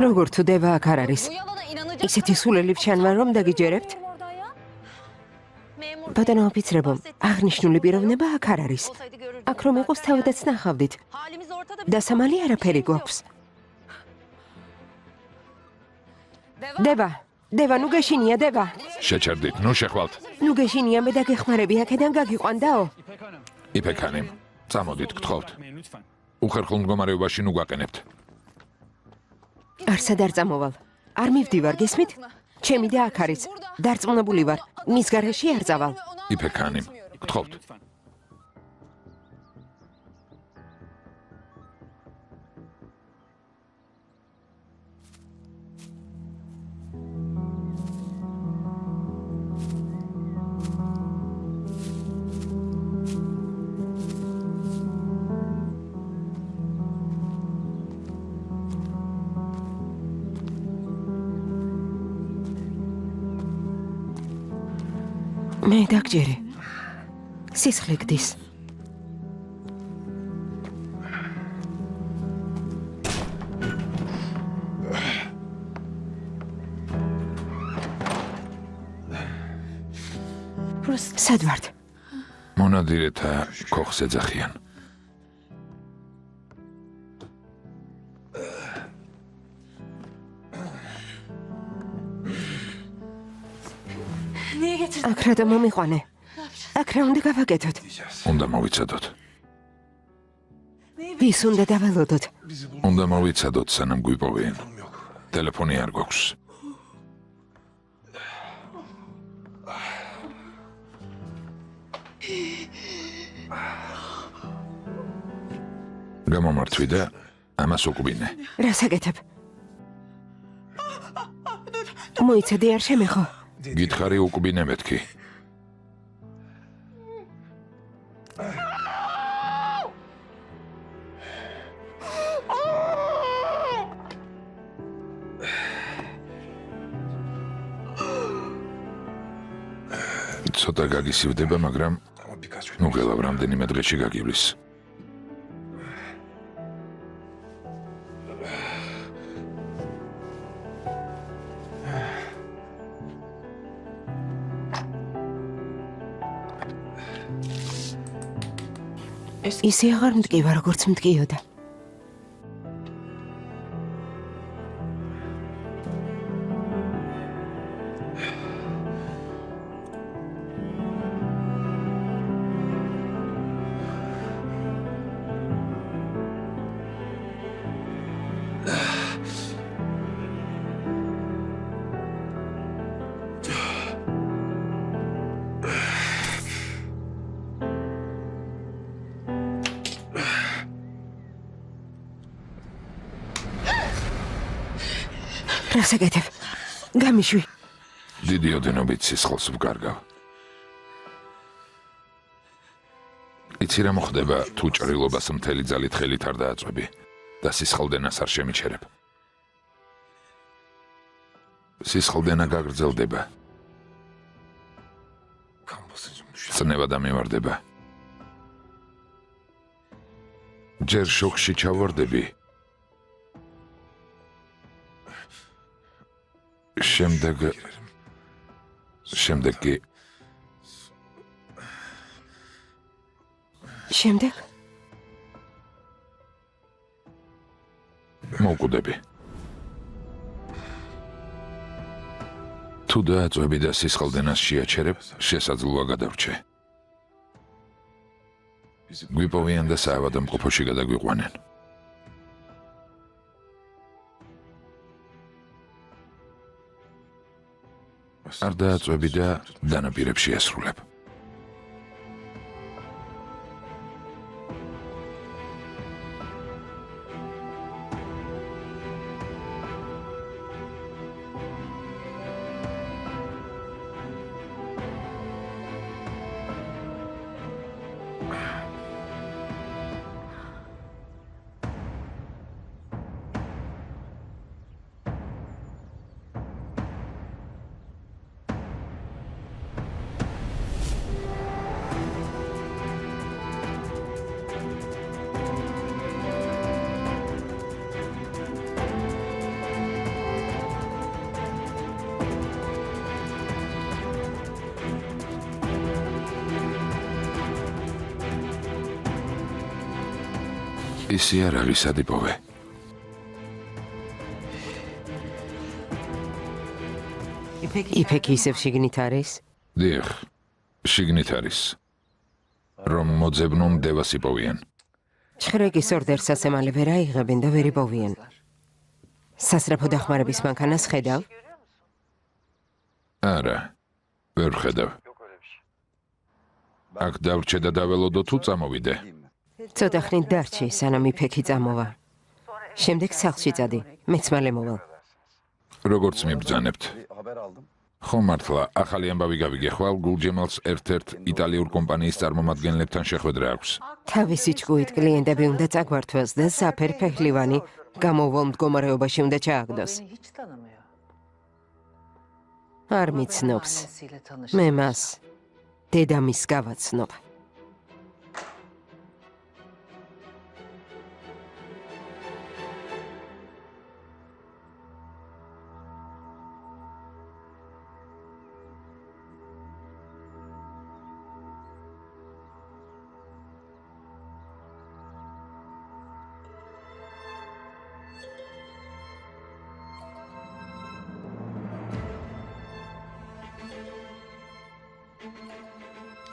როგორ თუ დევა აქ არ არის? ისეთი სულელი ვჩანვარ, რომ დაგიჯერებთ? ბატონო ოფიცრებო, აღნიშნული პიროვნება აქ არ არის. აქ რომ იყოს თავადაც ნახავდით. დასამალი არაფერი გვაქვს. დევა, ნუ გეშინია, დევა. შეჩერდით, ნუ შეხვალთ. ნუ გეშინია, მე დაგეხმარები, აქედან გაგიყვანდაო. იფექანი, წამოდით, გთხოვთ. უხერხულ მდგომარეობაში ნუ გვაყენებთ. არსად არ წამოვალ. არ მივდივარ, გესმით? ჩემი და აქ არის. დარწმუნებული ვარ, მის გარეშე არ წავალ. იფექანი, გთხოვთ. მე დაგჯერე. სისხლი გდის. სად ვართ? მონადირეთა ქოხს ეძახიან. აქ რა და მომიყვანე. აქ რა უნდა გავაკეთოთ? უნდა მოვიცადოთ. ვის უნდა დავალოდოთ? უნდა მოვიცადოთ, სანამ გვიპოვიან. ტელეფონი არ გვაქვს. გამომართვი და ამას უკბინე. რა საკეთებ? მოიცადე არ შემეხო. გითხარი უკბინე მეთქი. ცოტა გაგისივდება, მაგრამ ნუ გელავ რამდენიმე დღეში გაგივლის. ისე აღარ მტკივა, როგორც მტკიოდა. რა საკეთებ? გამიშვი. დიდი ოდენობით სისხლს ვგარგავ. იცი რა მოხდება, თუ ჭრილობას მთელი ძალით ხელით არ დააწვევი და სისხლდენას არ შემიჩერებ. სისხლდენა გაგრძელდება. წნევა და მივარდება. ჯერ შოქში ჩავარდები. შემდეგ კი შემდეგ მოვკვდები. თუ დააწვევი და სისხლდენას შეაჩერებ, შესაძლოა გადავრჩე. გვიპოვიან და საავადმყოფოში გადაგვიყვანენ. არ დააწვევი და დანაპირებში ასრულებ. ისი არ არის ადიპოვე. იფექი ისევ შიგნით არის? დიახ, შიგნით არის. რომ მოძებნონ დევას იპოვიან. ჩხრეკის ორდერსას ემალე ვერ აიღებენ და ვერ იპოვიან. სასწრაფო დახმარების მანქანას ხედავ? არა, ვერ ხედავ. აქ დავრჩე და დაველოდო თუ წამოვიდე. ცოტა ხნით დარჩი, სანამ იფექი წამოვა. შემდეგ სახლში წადი, მეც მალე მოვალ. როგორც მიბრძანებთ. ხო მართლა, ახალი ამბავი გავიგე ხვალ, გულჯემალს ერთ-ერთ იტალიურ კომპანიის წარმომადგენლებთან შეხვედრა აქვს. თავისი ჭკუით კლიენტები უნდა წაგვართვას და საფერ ფეხლივანი გამოვლ მდგომარეობაში უნდა ჩააგდოს. არ მიცნობს. მე მას დედამის გავაცნობ.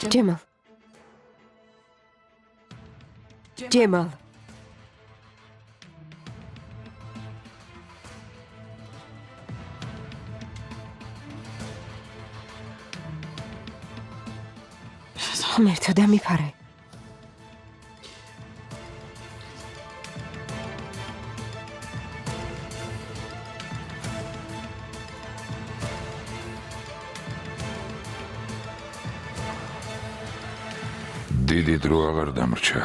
ჯემალ. ჯემალ. ღმერთო დამიფარე. დიდი დრო აღარ დამრჩა.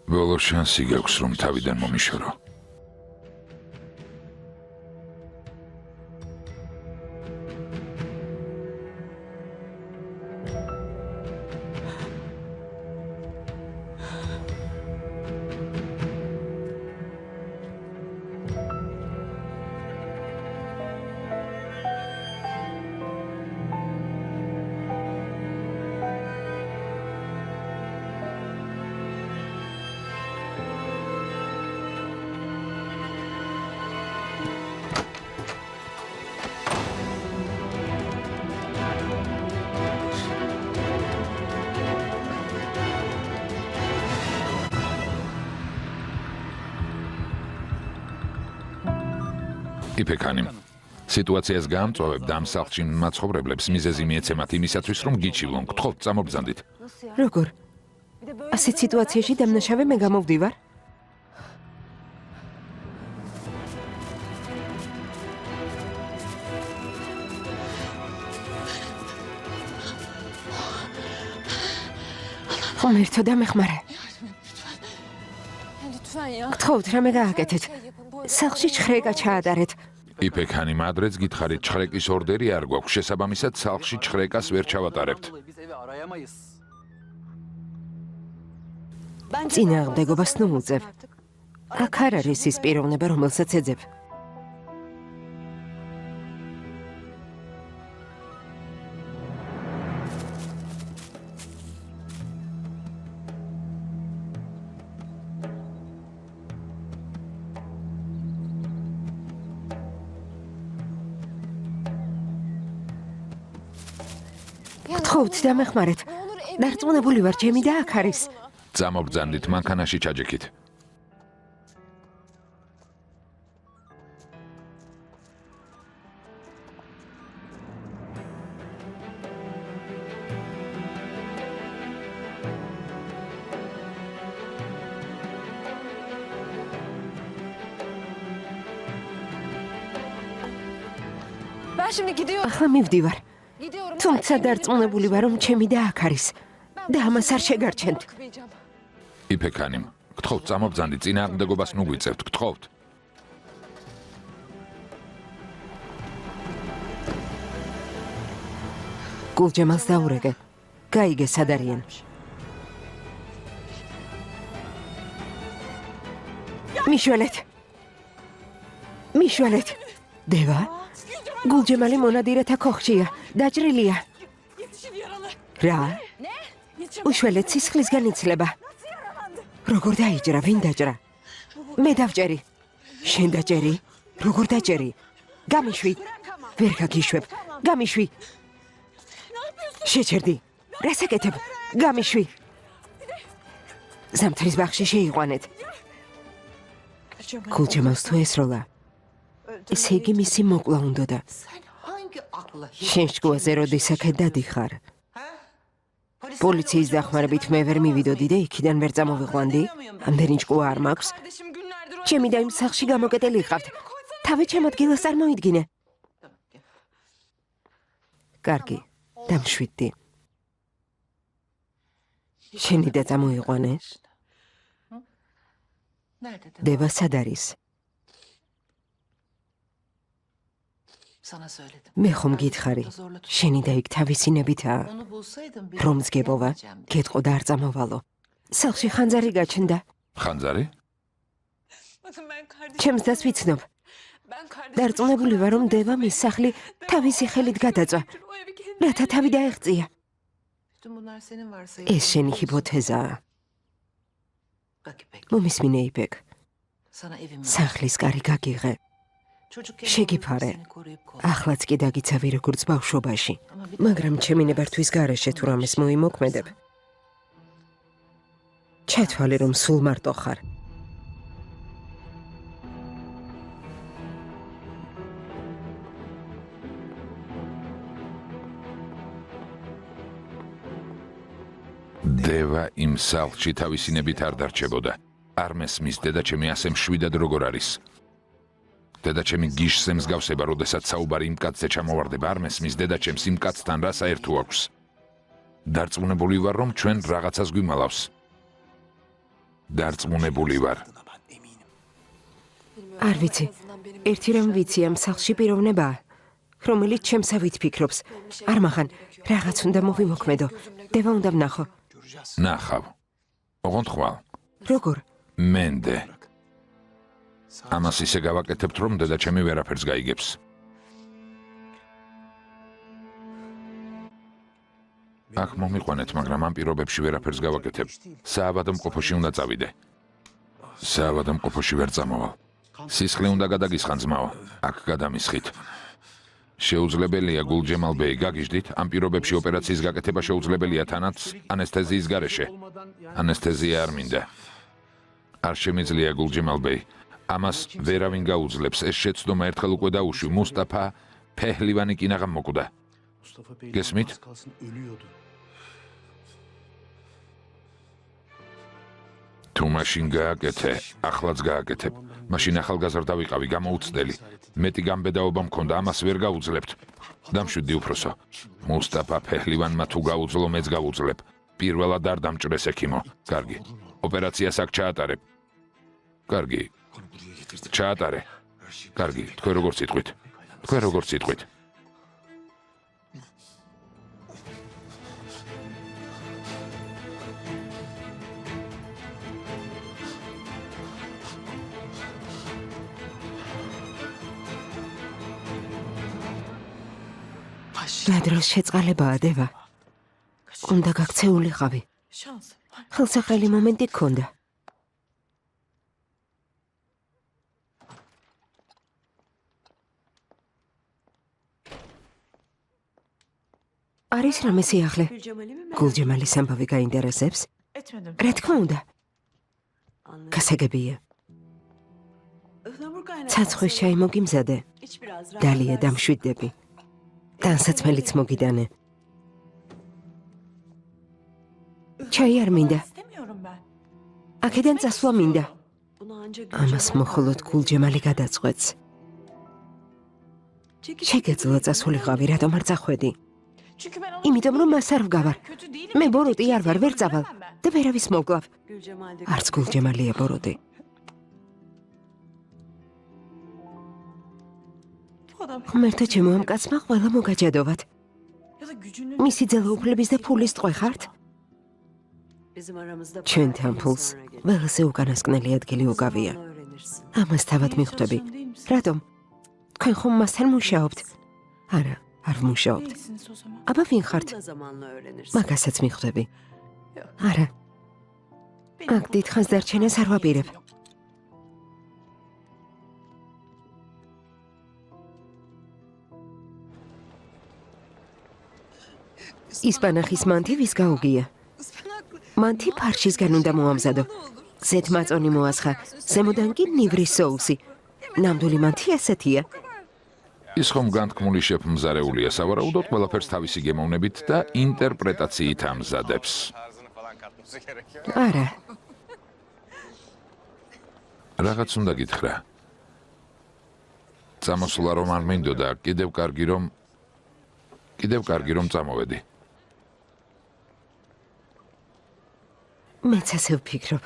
ბოლო შანსი გაქვს რომ თავიდან მომიშორო. იფექანი სიტუაციას გამწვავებ და ამ სახლში მაცხოვრებლებს მიზეზი მიეცემათ იმისათვის რომ გიჩივლონ. გთხოვთ წამობრძანდით. როგორ? ასეთ სიტუაციაში დამნაშავე მე გამოვდივარ? ღმერთო დამეხმარე. გთხოვთ, რამე გააკეთეთ. სახლში ჩხრეკა ჩაატარეთ. იფექანი მადრეც გითხარით, ჩხრეკის ორდერი არ გვაქვს, შესაბამისად სახლში ჩხრეკას ვერ ჩავატარებთ. წინააღმდეგობას ნუ უწევ. აქ არ არის ის პიროვნება, რომელსაც ეძებ. გთხოვთ, დამეხმარეთ. დარწმუნებული ვარ, ჩემი და აქ არის. წამოგბრძანდით, მანქანაში ჩაჯექით. ახლა მივდივარ. თუმცა დარწმუნებული ვარ, რომ ჩემი და აქ არის. და ამას არ შეგარჩენთ. იფექანიმ, გთხოვთ, წამოგბრძანდით, წინააღმდეგობას ნუ გვიწევთ, გთხოვთ. გულჯემალს დაურეკე. გაიგე, სად არიან. მიშველეთ. დევა? გულჯემალი მონადირეთა ქოხშია. დაჭრილია. რა? უშველეთ სისხლისგან იცლება. როგორ დაიჭრა, ვინ დაჭრა? მე დავჭერი. შენ დაჭერი? როგორ დაჭერი? გამიშვი. ვერ გაგიშვებ. გამიშვი. შეჭერდი. რას აკეთებ? გამიშვი. ზამთრის ბაღში შეიყვანეთ. გულჯემალს თუ ესროლა. ესე იგი მისი მოკლა უნდოდა. შენ შკუაზე როდის აქეთ დადიხარ? პოლიციის დახმარებით მე ვერ მივიდოდი და იქიდან ვერ წამოვიყვანდი? ამდენი ჭკუა არ მაქვს? ჩემი და იმ სახლში გამოკეტილი იყავთ. თავი ჩემ ადგილას არ მოიდგინე. კარგი, დამშვიდდი. შენი და წამოიყვანე? დევა სად არის? მე ხომ გითხარი, შენი და იქ თავისინებითაა. რომ ზგებოვა, გეტყო და არ წამოვალო. სახლში ხანძარი გაჩნდა. ხანძარი? ჩემს დას ვიცნობ. დარწმუნებული ვარ, რომ დევა მის სახლი თავისი ხელით გადაწვა. რათა თავი დაეღწია. ეს შენი ჰიპოთეზაა. მომისმინე, იფეკ. სახლის კარი გაგიღე. შეგიფარე. ახლაც კი დაგიცავი როგორც ბავშვობაში. მაგრამ ჩემი ნებართვის გარეშე თუ რამეს მოიმოქმედებ. ჩათვალე, რომ სულ მარტო ხარ. დევა იმ სახლში თავისინებით არ დარჩებოდა. არ მესმის დედაჩემი ასე მშვიდად როგორ არის. დედაჩემი გიშს ემსგავსება, როდესაც საუბარი იმ კაცზე ჩამოვარდება. არ მესმის დედაჩემს იმ კაცთან რა საერთო აქვს. დარწმუნებული ვარ, რომ ჩვენ რაღაცას გვიმალავს. დარწმუნებული ვარ. არ ვიცი. ერთი რამ ვიცი, ამ სახლში პიროვნებაა, რომელიც ჩემსავით ფიქრობს. არ მაღან, რაღაც უნდა მოვიმოქმედო. დევა უნდა ვნახო. ნახავ. ოღონდ ხვალ. როგორ? მენდე. ამას ისე გავაკეთებთ, რომ დედაჩემი ვერაფერს გაიგებს. აქ მომიყვანეთ, მაგრამ ამ პირობებში ვერაფერს გავაკეთებ. საავადმყოფოში უნდა წავიდე. საავადმყოფოში ვერ წამოვალ. სისხლი უნდა გადაგისხან ძმაო. აქ გადამისხით. შეუძლებელია გულჯემალ ბეი, გაგიჟდით, ამ პირობებში ოპერაციის გაკეთება შეუძლებელია თანაც ანესთეზიის გარეშე. ანესთეზია არ მინდა. არ შემიძლია გულჯემალ ბეი. ამას ვერავინ გაუძლებს. ეს შეცდომა ერთხელ უკვე დაუშვი. მუსტაფა ფეჰლივანი კინაღამ მოკვდა. გესმით? თუ მაშინ გააკეთე, ახლაც გააკეთებ. მაშინ ახალგაზრდა ვიყავი, გამოუცდელი. მეტი გამბედაობა მქონდა, ამას ვერ გაუძლებთ. დამშვიდი უფროსო. მუსტაფა ფეჰლივანმა თუ გაუძლო, მეც გავუძლებ. პირველად არ დამჭრეს ექიმო. კარგი. ოპერაციას აქ ჩაატარებ. კარგი. ჩაატარე. კარგი, თქვენ როგორ სიტყვით? თქვენ როგორ სიტყვით? ნადროს შეწყალებაა დევა. უნდა გაქცეულიყავი. ხელსაყრელი მომენტი გქონდა. არის რამე სიახლე? გულჯემალის ამბავი გაინტერესებს? რა თქმა უნდა. გასაგებია. ცაცხვის ჩაი მოგიმზადე. დალია დამშვიდდები. ტანსაცმელიც მოგიდანე. ჩაი არ მინდა. აქედან წასვლა მინდა. ამას მხოლოდ გულჯემალი გადაწყვეტს. შეგეძლო წასულიყავი, რატომ არ წახვედი? იმიტომ რომ მას არ ვგავარ. მე ბოროტი არ ვარ, ვერ წავალ და ვერავის მოვკლავ. არც გულჯემალია ბოროტი. ღმერთო ჩემო ამ კაცმა ყველა მოგაჯადოვათ. მისი ძალაუფლების და ფულის ტყვე ხართ? ჩვენთან ფულს ყველაზე უკანასკნელი ადგილი უკავია. ამას თავად მიხვდები. რატომ? თქვენ ხომ მასთან მუშაობთ? არა, არ ვმუშაობთ. აბა ვინ ხართ? მაგასაც მიხვდები. არა. აქ დიდხანს დარჩენას არ ვაპირებ. ისპანახის მანთი ვის გაუგია? მანთი ფარშისგან უნდა მოამზადო. ზედ მაწონი მოასხა, ზემოდან კი ნივრის соуსი. ნამდვილი მანთი ასეთია. ის ხომ განთქმული შეფმზარეულია, სავარაუდოდ ყველაფერს თავისი გემოვნებით და ინტერპრეტაციით ამზადებს. არა. რაღაც უნდა გითხრა. წამოსვლა რომ არ მინდოდა, კიდევ კარგი რომ წამოვედი. მეც ასე ვფიქრობ.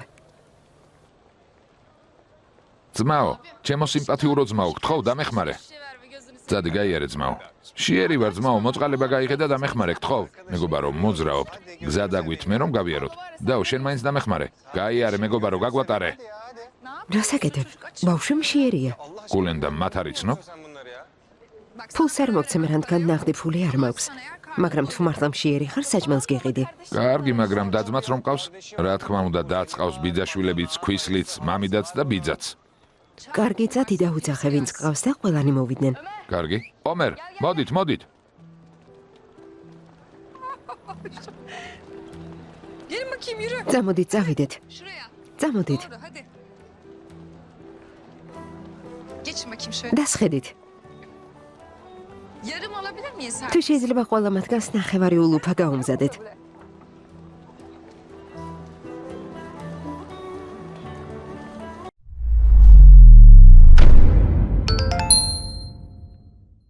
ძმაო, ჩემო სიმპათიურო ძმაო, გთხოვ დამეხმარე. ძადი გაიარე ძმაო. შიერი ვარ ძმაო, მოწყალება გაიღე და დამეხმარე, გთხოვ. მეგობარო, მოძრაობთ. გზა დაგვით მე რომ გავიაროთ. დაო, შენ მაინც დამეხმარე. გაიარე მეგობარო, გაგვატარე. რასაკეთებ? ბავშვი მშიერია. გულენდა მათ არ იცნობ? ფულს არ მოგცემ, რადგან ნაღდი ფული არ მაქვს. მაგრამ თუ მართლა მშიერი ხარ, საჭმელს გიყიდი. კარგი, მაგრამ დაძმაც რომ ყავს? რა თქმა უნდა, დაც ყავს ბიძაშვილებიც, ქვისლიც, მამიდაც და ბიძაც. კარგი, წადი და უძახე, ვინც ყავს და ყველანი მოვიდნენ. კარგი. ომერ, მოდით. წამოდით, წავიდეთ. წამოდით. დასხედით. თუ შეიძლება ყველა მათგანს ნახევარი ულუფა გაუმზადეთ.